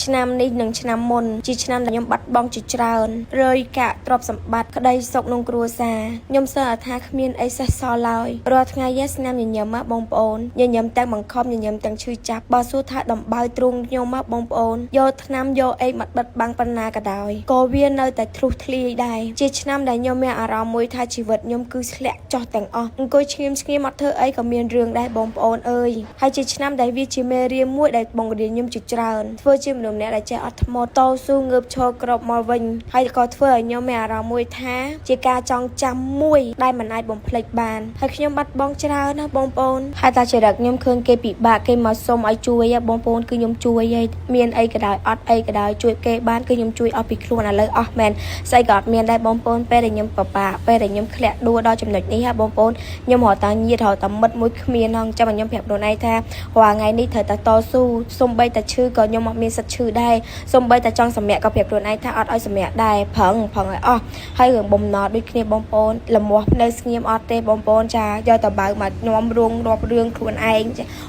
ឆ្នាំនេះនឹងឆ្នាំមុនជាឆ្នាំដែលខ្ញុំបាត់បង់ជាច្រើនរយកាក់ទ្រព្យសម្បត្តិក្តីសុខក្នុងគ្រួសារខ្ញុំសើថាគ្មានអីសេះសល់ឡើយរាល់ថ្ងៃយ៉ាស្នាមញញឹមមកបងប្អូនញញឹមទាំងបង្ខំញញឹមទាំងឈឺចាប់បើសួរថាដំបៅទ្រូងខ្ញុំមកបងប្អូនយកថ្នាំយកអីមកបិទបាំងប៉ុណ្ណាក៏ដោយក៏វានៅតែធ្លុះធ្លាយដែរជាឆ្នាំដែលខ្ញុំមានអារម្មណ៍មួយថាជីវិតខ្ញុំគឺធ្លាក់ចុះទាំងអស់អង្គុយឈាមស្ងៀមអត់ធ្វើអីក៏មានរឿងដែរបងប្អូនអើយហើយជាឆ្នាំដែលវាជាមេរៀនមួយដែលបង្រៀនខ្ញុំជាច្រើនធ្វើជាមនុស្សម្នាក់ដែលចេះអត់ធ្មត់តស៊ូងើបឈរក្របមកវិញហើយក៏ធ្វើឲ្យខ្ញុំមានអារម្មណ៍មួយថាជាការចងចាំមួយដែលមិនអាចបំភ្លេចបានហើយខ្ញុំបាត់បង់ច្រើនណាបងប្អូនហើយតែចរិតខ្ញុំឃើញគេពិបាកគេមកសុំឲ្យជួយបងប្អូនគឺខ្ញុំជួយហើយមានអីក៏ដោយអត់អីក៏ដោយជួយគេបានគឺខ្ញុំជួយអស់ពីខ្លួនឥឡូវអស់មែនស្អីក៏អត់មានដែរបងប្អូនពេលដែលខ្ញុំពិបាកពេលដែលខ្ញុំធ្លាក់ដួលដល់ចំណុចនេះហ่าបងប្អូនខ្ញុំរត់តាញាតរត់តាមិត្តមួយគ្មានហ្នឹងចាំខ្ញុំប្រាប់ខ្លួនឯងថារាល់ថ្ងៃនេះត្រូវតែតស៊ូសំបីតែឈឺក៏ខ្ញុំអត់មានសិទ្ធឈឺដែរសំបីតែចង់សម្រាកក៏ប្រាប់ខ្លួនឯងថាអត់ឲ្យសម្រាកដែរប្រឹងឲ្យអស់ហើយរឿងបំណត់ដូចគ្នាបងប្អូនលមាស់ភ្នៅស្ងៀមអត់ទេបងប្អូនចាយកតបើមកញោមរួងរាប់រឿងខ្លួនឯង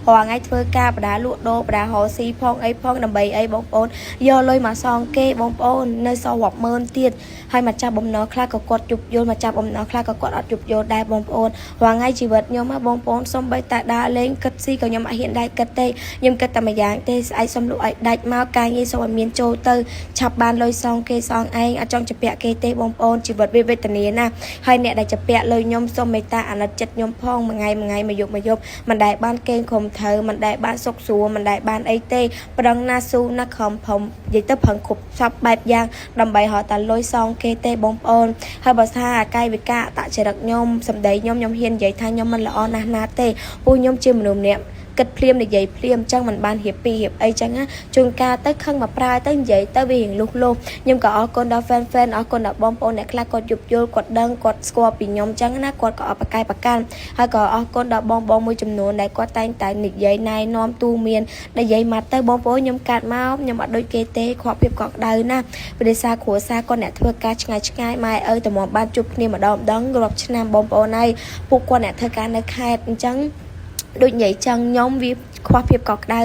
រាល់ថ្ងៃធ្វើការបដាលក់ដូរបដាហោស៊ីផងអីផងដើម្បីអីបងប្អូនយកលុយមកសងគេបងប្អូននៅសល់រាប់ម៉ឺនទៀតហើយមកចាប់បំណុលខ្លះក៏គាត់ជប់យល់មកចាប់បំណុលខ្លះក៏គាត់អត់ជប់យល់ដែរបងប្អូនរាល់ថ្ងៃជីវិតខ្ញុំបងប្អូនសំបីតាដើរលេងគិតស៊ីក៏ខ្ញុំអត់ហ៊ានដែរគិតទេខ្ញុំគិតតែម្យ៉ាងទេស្អែកសុំលក់ឲ្យដាច់មកការងារសុំឲ្យមានចូលទៅឆាប់បានលុយសងគេសងឯងអត់ចង់ជពាក់គេទេបងប្អូនជីវិតវាវេទនាណាហើយអ្នកដែលជពាក់លុយខ្ញុំសុំមេត្តាអាណិតចិត្តខ្ញុំផងមួយថ្ងៃមកយប់មិនដែលបានគេងខំត្រូវមិនដែលបានសុខស្រួលមិនដែលបានអីទេប្រឹងណាស៊ូណាខំព្រមនិយាយទៅប្រឹងគ្រប់សពបែបយ៉ាងដើម្បីរកតែលុយសងគេទេបងប្អូនហើយបើថាកាយវិការអតចរិតខ្ញុំសម្ដីខ្ញុំហ៊ាននិយាយថាខ្ញុំមិនល្អណាស់ណាទេពួកខ្ញុំជាមនុស្សម្នាក់គិតភ្លាមនិយាយភ្លាមអញ្ចឹងមិនបានរៀបពីរៀបអីចឹងណាជួនកាលទៅខឹងមកប្រើទៅនិយាយទៅវារៀងលុះខ្ញុំក៏អរគុណដល់ fan អរគុណដល់បងប្អូនអ្នកខ្លះគាត់យល់គាត់ដឹងគាត់ស្គាល់ពីខ្ញុំអញ្ចឹងណាគាត់ក៏អបកាយប្រកាន់ហើយក៏អរគុណដល់បងមួយចំនួនដែលគាត់តែងតែនិយាយណែនាំទូមាននិយាយមកទៅបងប្អូនខ្ញុំកាត់មកខ្ញុំអត់ដូចគេទេខ្វះភាពកក់ក្ដៅណាព្រោះសារគ្រួសារគាត់អ្នកធ្វើការឆ្ងាយម៉ែឪតមកបានជួបគ្នាម្ដងរាប់ឆ្នាំបងប្អូនហើយពួកគាត់អ្នកធ្វើការនៅខេត្តអញ្ចឹងដូចនិយាយចឹងខ្ញុំវាខ្វះភាពកក់ក្ដៅ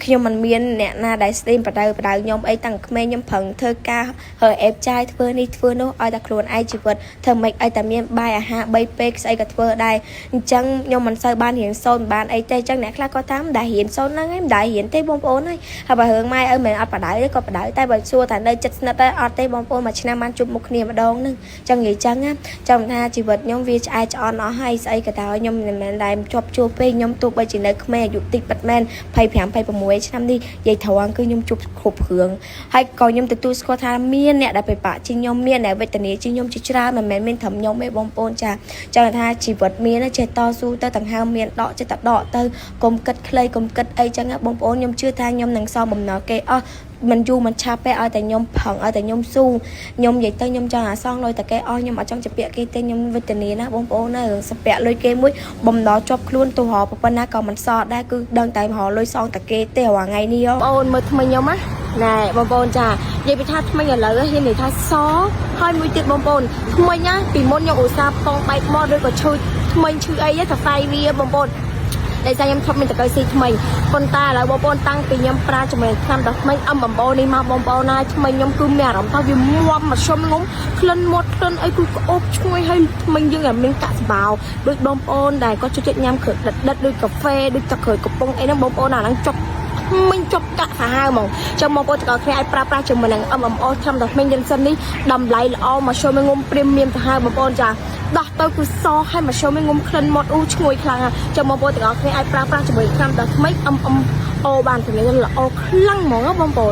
ខ្ញុំមិនមានអ្នកណាដែលស្ដីបដៅខ្ញុំអីតាំងក្មេងខ្ញុំប្រឹងធ្វើការហើយអេបចាយធ្វើនេះធ្វើនោះឲ្យតែខ្លួនឯងជីវិតធ្វើម៉េចឲ្យតែមានបាយអាហារ3ពេលស្អីក៏ធ្វើដែរអញ្ចឹងខ្ញុំមិនសូវបានរៀនសូត្របានអីទេអញ្ចឹងអ្នកខ្លះក៏ថាមិនដែលរៀនសូត្រហ្នឹងឯងមិនដែលរៀនទេបងប្អូនហើយបើរឿងម៉ែឪមិនអត់បដៅទេក៏បដៅតែបើសួរថានៅចិត្តស្និទ្ធអត់ទេបងប្អូនមួយឆ្នាំបានជួបមុខគ្នាម្ដងហ្នឹងអញ្ចឹងនិយាយចឹងចាំថាជីវិតខ្ញុំវាឆ្អែតឆ្អន់អស់ហើយស្អីក៏ដោយខ្ញុំមិនមែនដែលជាប់ជួបពេកខ្ញុំទោះបីជានៅក្មេងអាយុតិចប៉ិតមែន25 26ឆ្នាំនេះនិយាយត្រង់គឺខ្ញុំជួបគ្រប់រឿងហើយក៏ខ្ញុំទទួលស្គាល់ថាមានអ្នកដែលពិបាកជាងខ្ញុំមានអ្នកវេទនាជាងខ្ញុំជាច្រើនមិនមែនមានត្រឹមខ្ញុំទេបងប្អូនចាចឹងថាជីវិតមានចេះតស៊ូទៅដង្ហើមមានដកចេះតែដកទៅកុំគិតខ្លីកុំគិតអីចឹងបងប្អូនខ្ញុំជឿថាខ្ញុំនឹងសងបំណុលគេអស់មិនយូរមិនឆាប់ទេឲ្យតែខ្ញុំប្រឹងឲ្យតែខ្ញុំស៊ូខ្ញុំនិយាយទៅខ្ញុំចង់អាសងលុយតែគេអស់ខ្ញុំអត់ចង់ជពាក់គេទេខ្ញុំវេទនាណាបងប្អូនណាសពាក់លុយគេមួយបំណុលជាប់ខ្លួនទៅរកប៉ុណ្ណាក៏មិនសល់ដែរគឺដឹងតែរកលុយសងតែគេទេរាល់ថ្ងៃនេះបងប្អូនមើលថ្មីខ្ញុំណាណែបងប្អូនចានិយាយពីថាថ្មីឥឡូវហ៊ាននិយាយថាសហើយមួយទៀតបងប្អូនថ្មីណាពីមុនខ្ញុំឧស្សាហ៍ផងបែកមកឬក៏ឈឺថ្មីឈឺអីទៅស្អីវាបងប្អូនដែលខ្ញុំធ្លាប់មានតកៅស៊ីថ្មីប៉ុន្តែឥឡូវបងប្អូនតាំងពីខ្ញុំប្រើចំណេះឆ្នាំដល់ថ្មីអំបោនេះមកបងប្អូនណាថ្មីខ្ញុំគឺមានអារម្មណ៍ថាវាងាប់មកឈុំងំក្លិនមាត់ក្លិនអីគឺក្អូបឈ្ងុយហើយថ្មីយើងមានកាក់ស្បោដូចបងប្អូនដែលគាត់ជួយញ៉ាំគ្រឿងដិតដូចកាហ្វេដូចទឹកក្រូចកំប៉ុងអីហ្នឹងបងប្អូនអាហ្នឹងចុកមិនចប់កាក់សាហាវហ្មងចាំបងប្អូនតើគ្នាអាចប្រើប្រាស់ជាមួយនឹង MMO ឆ្នាំដល់ថ្មីយើងសិននេះតម្លៃល្អមកចូលមកងុំព្រីមៀមទៅហើយបងប្អូនចាដោះទៅគឺសហើយមកចូលមកងុំក្លិនមាត់ឈ្ងុយខ្លាំងចាំបងប្អូនតើគ្នាអាចប្រើប្រាស់ជាមួយឆ្នាំដល់ថ្មី MMO បានជំនាញល្អខ្លាំងហ្មងបងប្អូន